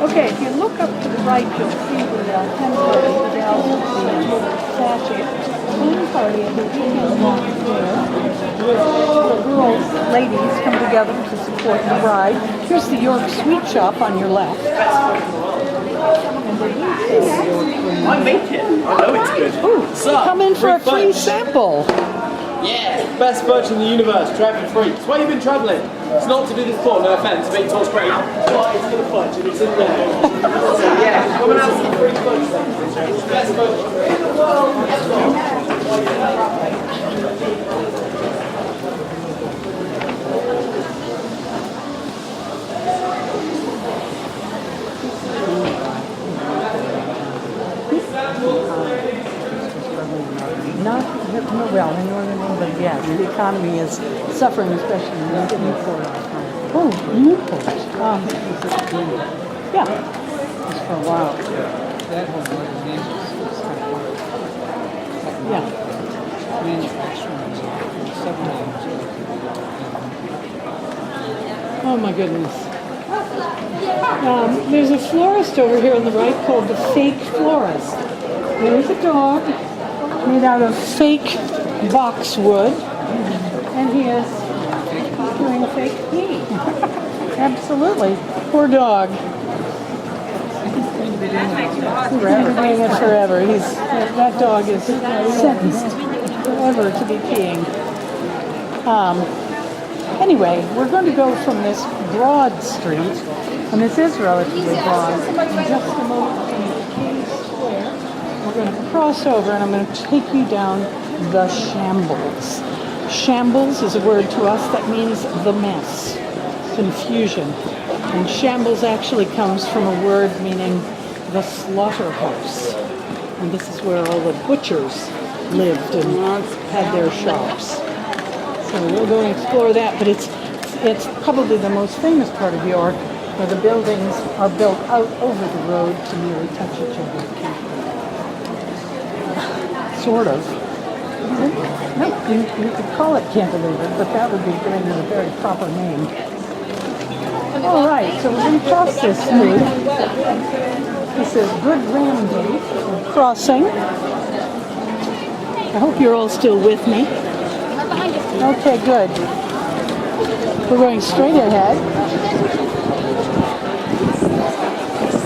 Okay, if you look up to the right, you'll see the hen party, the gals with the statue. Hen party, I think, is along there. The girls, ladies, come together to support the bride. Here's the York Sweet Shop on your left. I make it. I know it's good. Ooh, come in for a free sample. Yeah, best fudge in the universe, travel free. It's why you've been travelling. It's not to do this before, no offence, but it's all great. But it's for the fudge and it's in there. So yeah, come and have some free fudge then. It's the best fudge in the world. Not well in northern England, yes. The economy is suffering, especially in Newport. Oh, Newport. Yeah, just for a while. Yeah. Oh my goodness. There's a florist over here on the right called the Fake Florist. There's a dog made out of fake boxwood, and he is doing fake pee. Absolutely. Poor dog. He's going to be doing it forever. That dog is sentenced forever to be peeing. Anyway, we're going to go from this broad street, and this is relatively broad, in just a moment to King's Square. We're going to cross over, and I'm going to take you down the Shambles. Shambles is a word to us that means the mess, confusion. And shambles actually comes from a word meaning the slaughterhouse. And this is where all the butchers lived and had their shops. So we'll go and explore that, but it's probably the most famous part of York, where the buildings are built out over the road to nearly touch each other. Sort of. No, you could call it cantilever, but that would be giving it a very proper name. All right, so we're going to cross this street. This is Good Ramsgate crossing. I hope you're all still with me. Okay, good. We're going straight ahead.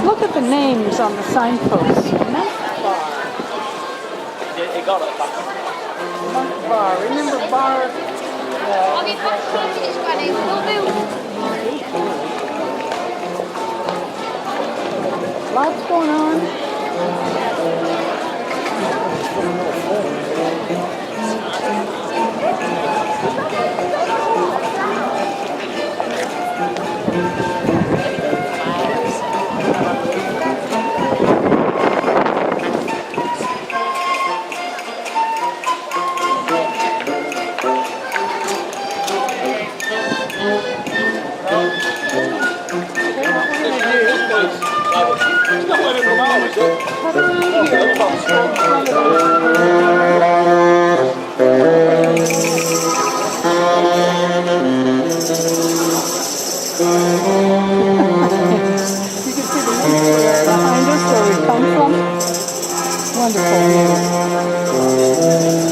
Look at the names on the signposts. Monk Bar. Remember Bar? Lots going on.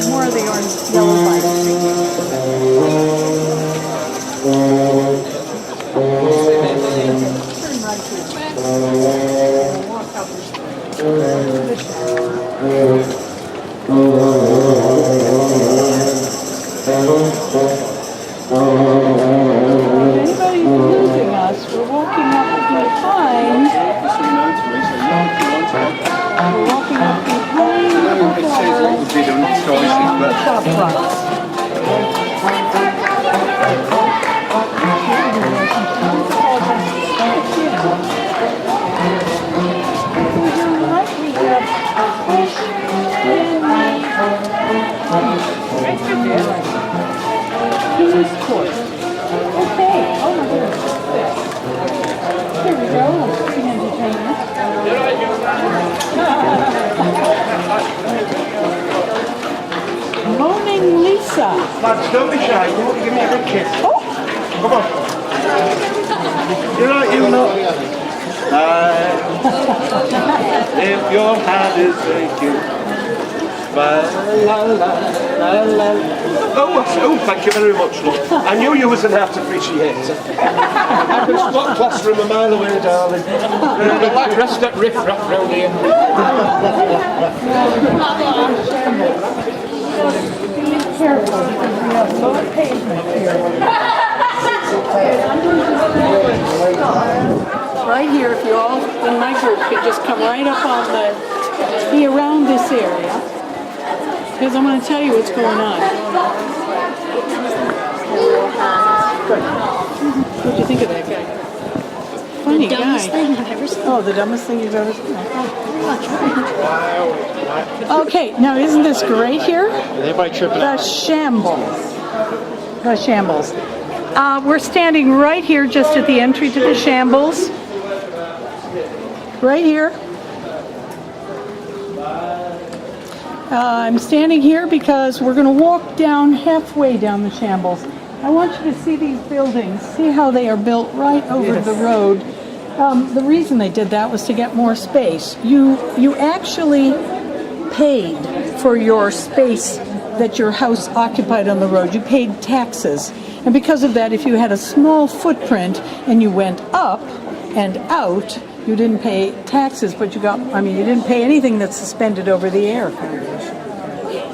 More of the orange yellow lights. Turn right here. Walk out this way. Anybody losing us? We're walking up behind. We're walking up behind the shop fronts. We have fish King's Court. Okay. Oh my goodness. Here we go. Free entertainment. Moaning Lisa. Lads, don't be shy. You want to give me a big kiss? Oh, Come on. You're right, you lot. If your hand is aching. La, la, la, la. Oh, thank you very much, love. I knew you was an art appreciator. I can spot classroom a mile away, darling. Like rest that riff-raff round here. Be careful because we have low pavement here. Right here, if you all in my group could just come right up on be around this area, because I'm going to tell you what's going on. Good. What do you think of that guy? Funny guy. Dumbest thing I've ever seen. Oh, the dumbest thing you've ever seen. Okay, now isn't this great here? Anybody tripping? The shambles. The shambles. We're standing right here just at the entry to the shambles. Right here. I'm standing here because we're going to walk down halfway down the shambles. I want you to see these buildings. See how they are built right over the road. The reason they did that was to get more space. You actually paid for your space that your house occupied on the road. You paid taxes. And because of that, if you had a small footprint and you went up and out, you didn't pay taxes, but you didn't pay anything that's suspended over the air.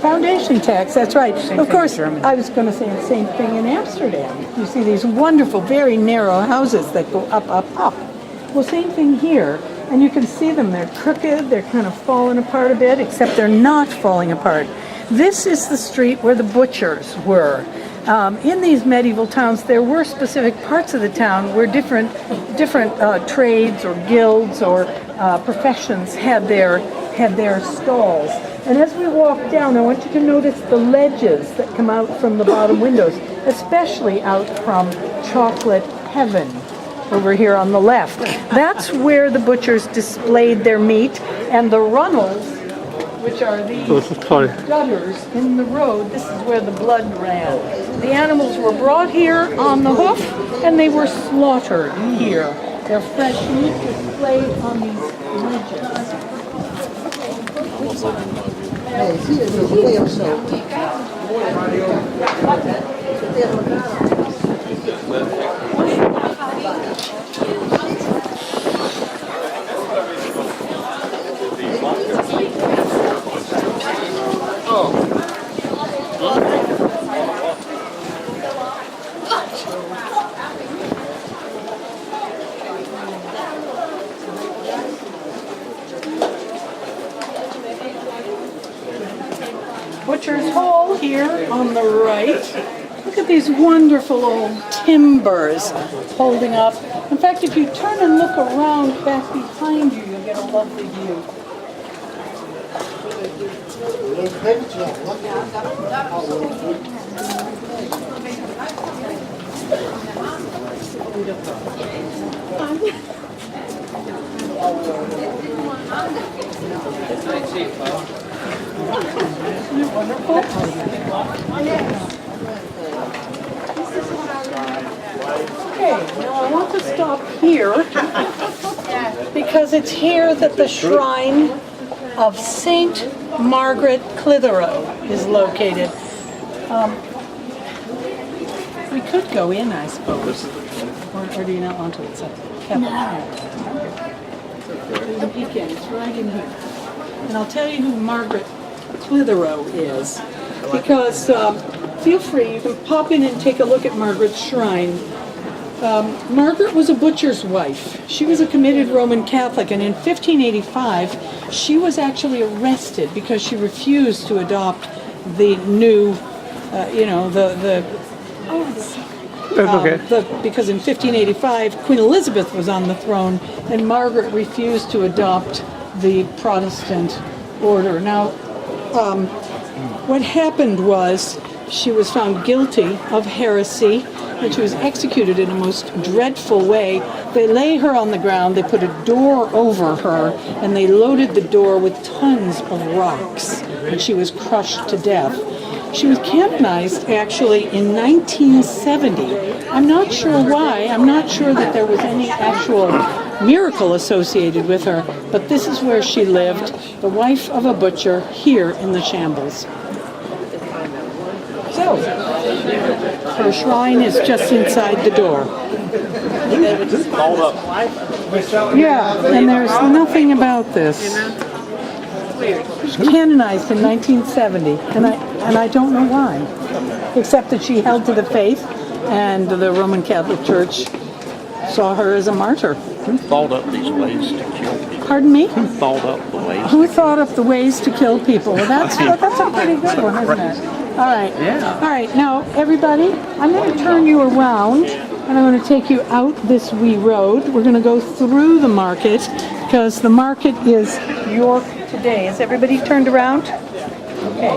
Foundation tax, that's right. Of course, I was going to say the same thing in Amsterdam. You see these wonderful, very narrow houses that go up, up, up. Well, same thing here. And you can see them. They're crooked. They're kind of falling apart a bit, except they're not falling apart. This is the street where the butchers were. In these medieval towns, there were specific parts of the town where different trades or guilds or professions had their stalls. And as we walk down, I want you to notice the ledges that come out from the bottom windows, especially out from Chocolate Heaven over here on the left. That's where the butchers displayed their meat, and the runnels, which are these gutters in the road, this is where the blood ran. The animals were brought here on the hoof, and they were slaughtered here. Their fresh meat displayed on these ledges. Butcher's Hall here on the right. Look at these wonderful old timbers holding up. In fact, if you turn and look around back behind you, you'll get a lovely view. Isn't it wonderful? Okay, now I want to stop here because it's here that the shrine of Saint Margaret Clitheroe is located. We could go in, I suppose. Or do you not want to? It's a There's a peek in. It's right in here. And I'll tell you who Margaret Clitheroe is, because feel free, you can pop in and take a look at Margaret's shrine. Margaret was a butcher's wife. She was a committed Roman Catholic, and in 1585 she was actually arrested because she refused to adopt the new, because in 1585 Queen Elizabeth was on the throne, and Margaret refused to adopt the Protestant order. Now, what happened was she was found guilty of heresy, and she was executed in a most dreadful way. They lay her on the ground, they put a door over her, and they loaded the door with tons of rocks, and she was crushed to death. She was canonized actually in 1970. I'm not sure why. I'm not sure that there was any actual miracle associated with her, but this is where she lived, the wife of a butcher here in the Shambles. So, her shrine is just inside the door. Hold up. Yeah, and there's nothing about this. She was canonized in 1970, and I don't know why, except that she held to the faith, and the Roman Catholic Church saw her as a martyr. Who thought up these ways to kill people? Pardon me? Who thought up the ways? Who thought up the ways to kill people? Well, that's a pretty good one, isn't it? All right. Yeah. All right. Now, everybody, I'm going to turn you around, and I'm going to take you out this wee road. We're going to go through the market because the market is York today. Is everybody turned around? Okay.